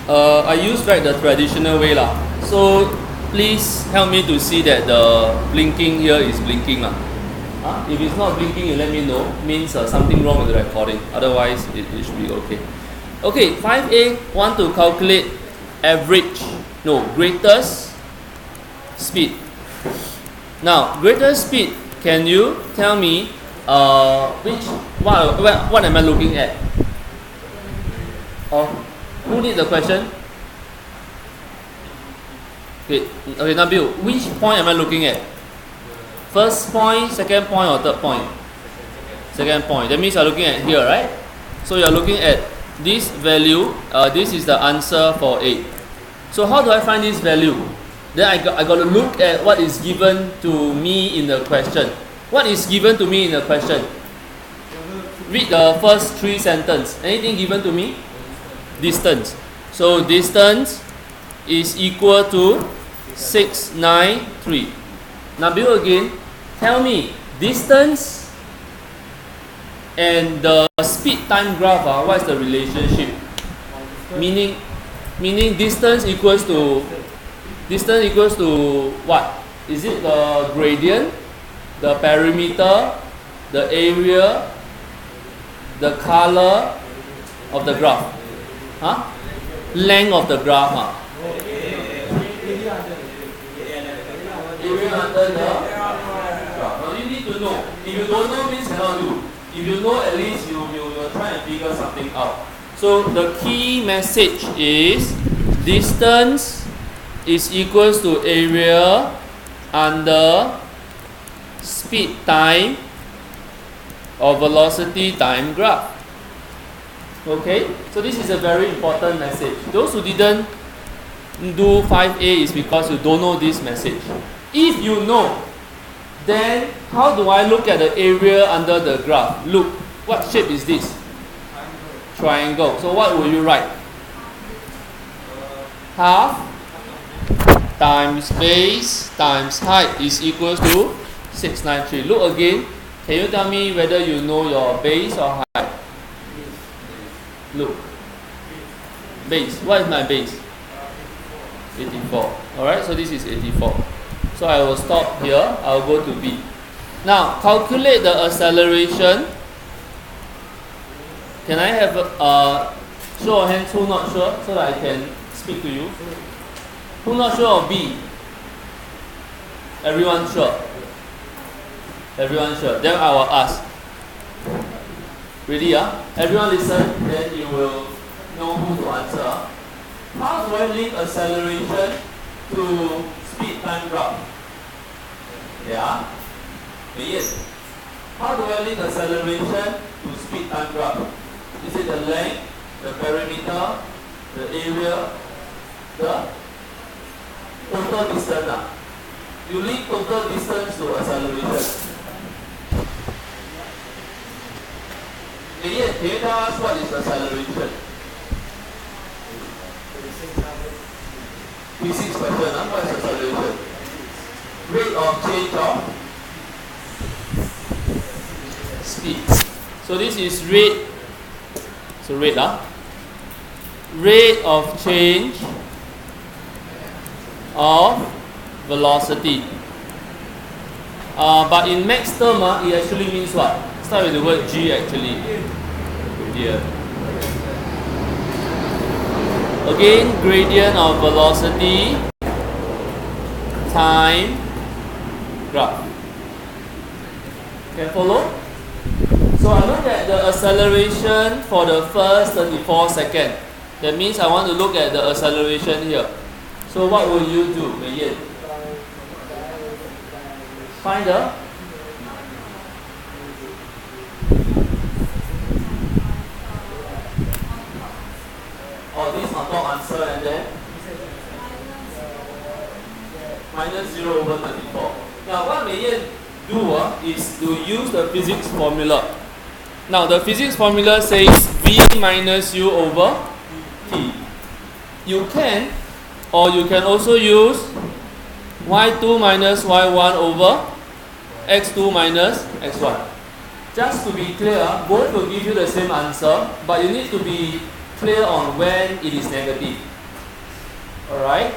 I use the traditional way lah. So please help me to see that the blinking here is blinking lah. If it's not blinking, you let me know. Means something wrong with the recording. Otherwise, it should be okay. Okay, 5A want to calculate greatest speed. Now, greatest speed. Can you tell me what am I looking at? Who need the question? Okay, Nabil, which point am I looking at? First point, second point, or third point? Second point. That means you're looking at here, right? So you're looking at this value. This is the answer for A. So how do I find this value? Then I got to look at what is given to me in the question. What is given to me in the question? Read the first three sentences. Anything given to me? Distance. So distance is equal to 693. Nabil again, tell me distance and the speed time graph. What is the relationship? Meaning distance equals to what? Is it the gradient, the perimeter, the area, the color of the graph? Length of the graph. Area under the graph. Now you need to know. If you don't know, means cannot do. If you know, at least you will try and figure something out. So the key message is distance is equals to area under speed time or velocity time graph. Okay, so this is a very important message. Those who didn't do 5A is because you don't know this message. If you know, then how do I look at the area under the graph? Look, what shape is this? Triangle. So what will you write? Half times base times height is equals to 693. Look again. Can you tell me whether you know your base or height? Look. Base. What is my base? 84. Alright, so this is 84. So I will stop here. I will go to B. Now, calculate the acceleration. Can I have a show of hands who not sure so that I can speak to you? Who not sure of B? Everyone sure? Everyone sure? Then I will ask. Ready? Everyone listen, then you will know who to answer. How do I link acceleration to speed time graph? Yeah? Yes. How do I link acceleration to speed time graph? Is it the length, the perimeter, the area, the total distance? You link total distance to acceleration. Can you tell us what is acceleration? Physics question, what is acceleration? Rate of change of speed. So this is rate. So rate of change of velocity. But in max term, it actually means what? Start with the word G actually. Here. Again, gradient of velocity time graph. Can follow? So I look at the acceleration for the first 34 seconds. That means I want to look at the acceleration here. So what will you do, Mei? Find the this on top answer and then minus 0 over 34. Now what Mei do is to use the physics formula. Now the physics formula says V minus U over T. You can, or you can also use Y2 minus Y1 over X2 minus X1. Just to be clear, both will give you the same answer, but you need to be clear on when it is negative. Alright.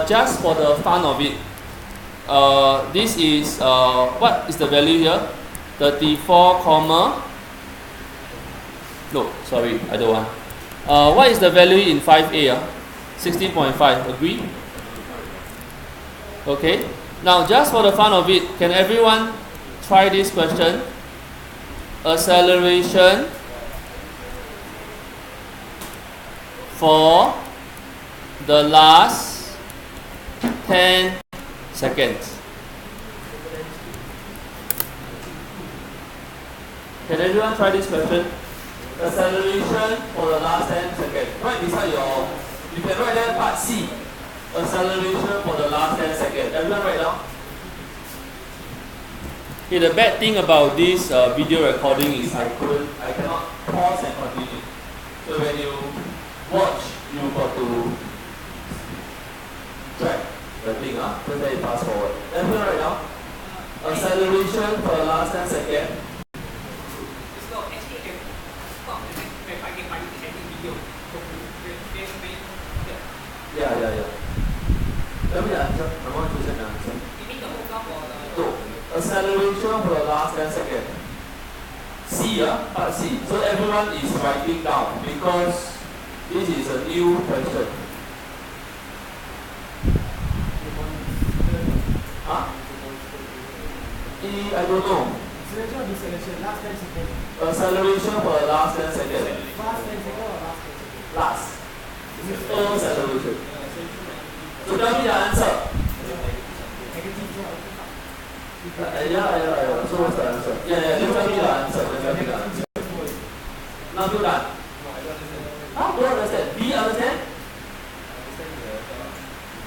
Just for the fun of it, this is what is the value here? 34, comma. No, sorry, I don't want. What is the value in 5a? 16.5. Agree? Okay. Now, just for the fun of it, can everyone try this question? Acceleration for the last 10 seconds. Can everyone try this question? Acceleration for the last 10 seconds. Right beside you can write there part C. Acceleration for the last 10 seconds. Everyone write down. Okay, the bad thing about this video recording is I cannot pause and continue. So when you watch, you got to track the thing, so that you fast forward. Everyone write down. Acceleration for the last 10 seconds. Yeah. Tell me the answer. I want to say the answer. No. Acceleration for the last 10 seconds. C, part C. So everyone is writing down because this is a new question. I don't know. Acceleration, last 10 seconds. Acceleration for the last 10 seconds. Last 10 seconds or last 10 seconds? Last. Acceleration. So tell me the answer. Yeah. So what's the answer? Yeah. Tell me the answer. Now you done. How do you understand? B understand?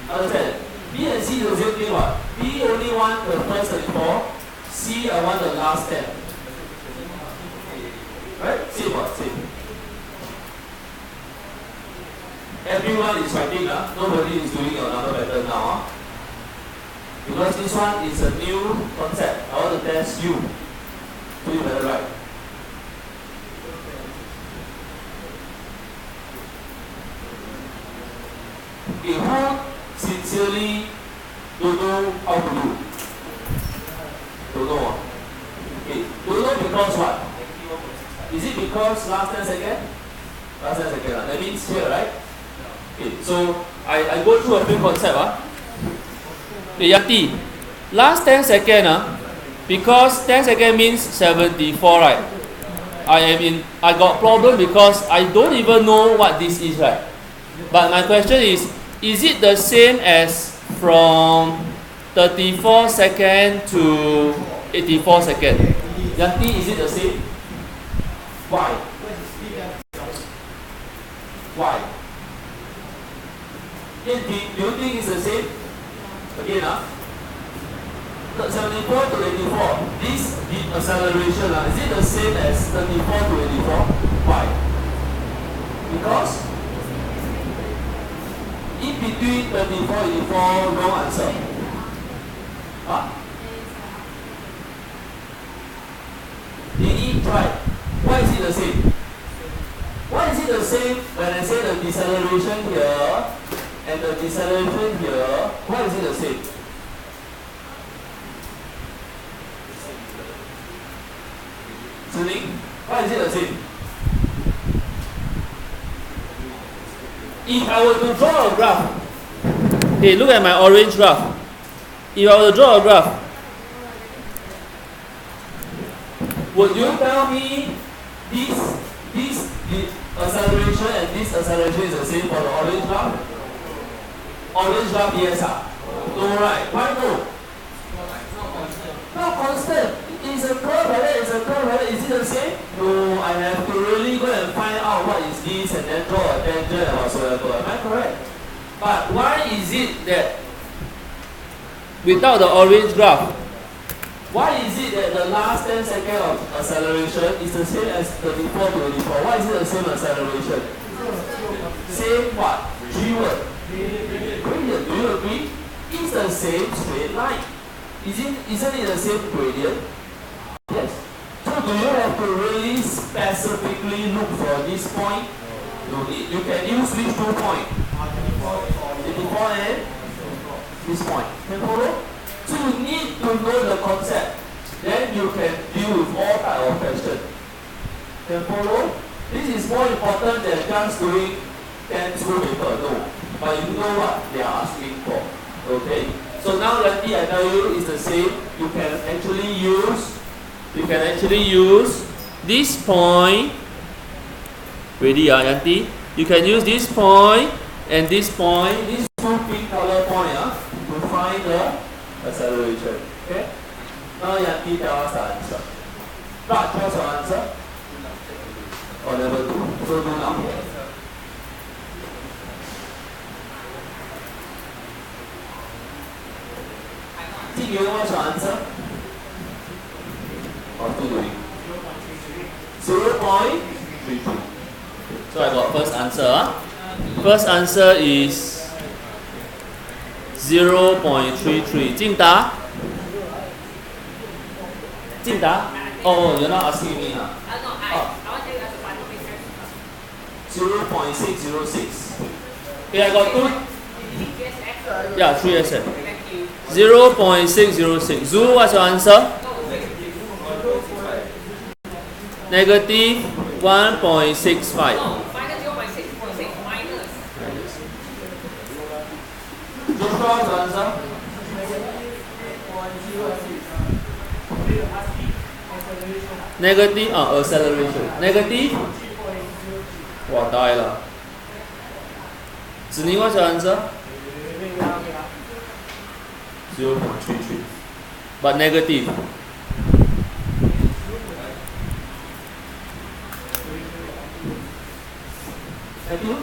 Understand? B and C is the same thing what? B only want the first 34. C I want the last 10. Right? Same what? Same. Everyone is writing, nobody is doing another pattern now. Because this one is a new concept. I want to test you. So you better write. Okay, who sincerely don't know how to do? Don't know. Okay, don't know because what? Is it because last 10 seconds? Last 10 seconds. That means here, right? Okay, so I go through a few concepts. Okay, Yati, last 10 seconds, because 10 seconds means 74, right? I got problem because I don't even know what this is, right? But my question is it the same as from 34 seconds to 84 seconds? Yati, is it the same? Why? Why? Do you think it's the same? Again, 74 to 84. This acceleration, is it the same as 34 to 84? Why? Because in between 34 and 84, wrong answer. Try. Why is it the same? Why is it the same when I say the deceleration here and the deceleration here? Why is it the same? Why is it the same? If I were to draw a graph, hey, look at my orange graph. If I were to draw a graph, would you tell me this acceleration and this acceleration is the same for the orange graph? Orange graph, yes. No, right? Why no? Not constant. It's a curve like that, it's a curve like that. Is it the same? No, I have to really go and find out what is this and then draw a tangent and whatsoever. Am I correct? But why is it that without the orange graph, why is it that the last 10 seconds of acceleration is the same as 34 to 84? Why is it the same acceleration? Same what? G-word. Gradient. Do you agree? It's the same straight line. Isn't it the same gradient? Yes. So do you have to really specifically look for this point? No need. You can use which 2 points? 84 and this point. Can follow? So you need to know the concept. Then you can deal with all type of questions. Can follow? This is more important than just doing 10 school paper. No. But you know what they are asking for. Okay. So now that I tell you is the same. You can actually use this point. Ready, Yanti? You can use this point and this point, these two pink color points to find the acceleration. Okay? Now Yanti tell us the answer. Raj, what's your answer? Or never do? So do now. Jing, what's your answer? Or still doing? 0.33. So I got first answer. First answer is 0.33. Jing Da? Jing Da? Oh, you're not asking me. I want to ask 0.606. Okay, I got 2. Yeah, 3 SF. 0.606. Zulu, what's your answer? Negative 1.65. Joshua, what's your answer? Negative, acceleration. Negative? Wow, die lah. Zini, what's your answer? 0.33. But negative. Thank you.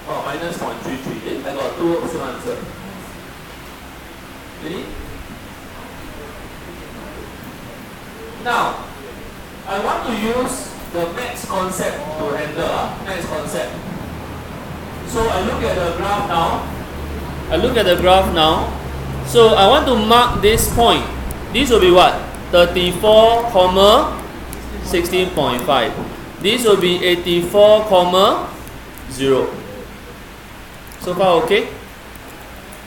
Oh, minus 0.33. I got 2 option answer. Ready? Now, I want to use the max concept to handle max concept. So I look at the graph now. So I want to mark this point. This will be what? 34, 16.5. This will be 84, 0. So far okay?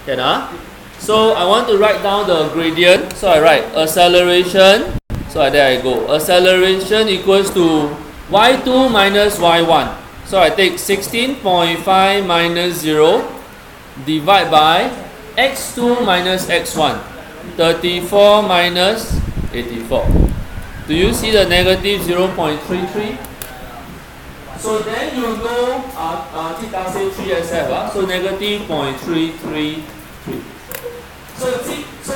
Can So I want to write down the gradient. So I write acceleration. So there I go. Acceleration equals to y2 minus y1. So I take 16.5 minus 0 divide by x2 minus x1. 34 minus 84. Do you see the negative 0.33? So then you know, Tita say 3SF, so negative 0.333. So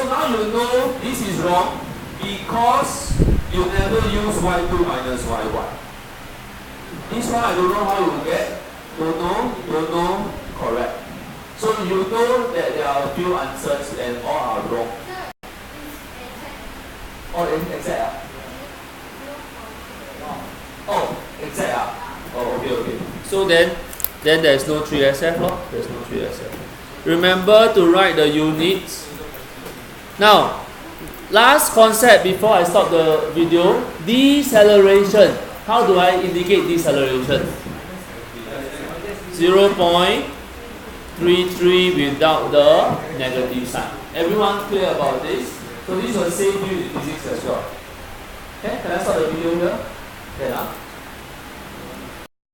now you know this is wrong because you never use y2 minus y1. This one I don't know how you get. Don't know, correct. So you know that there are a few answers and all are wrong. Oh, exact. Oh, exact. Oh, okay. So then there's no 3SF, no? There's no 3SF. Remember to write the units. Now, last concept before I stop the video, deceleration. How do I indicate deceleration? 0.33 without the negative sign. Everyone clear about this? So this will save you in physics as well. Okay, can I stop the video here? Okay,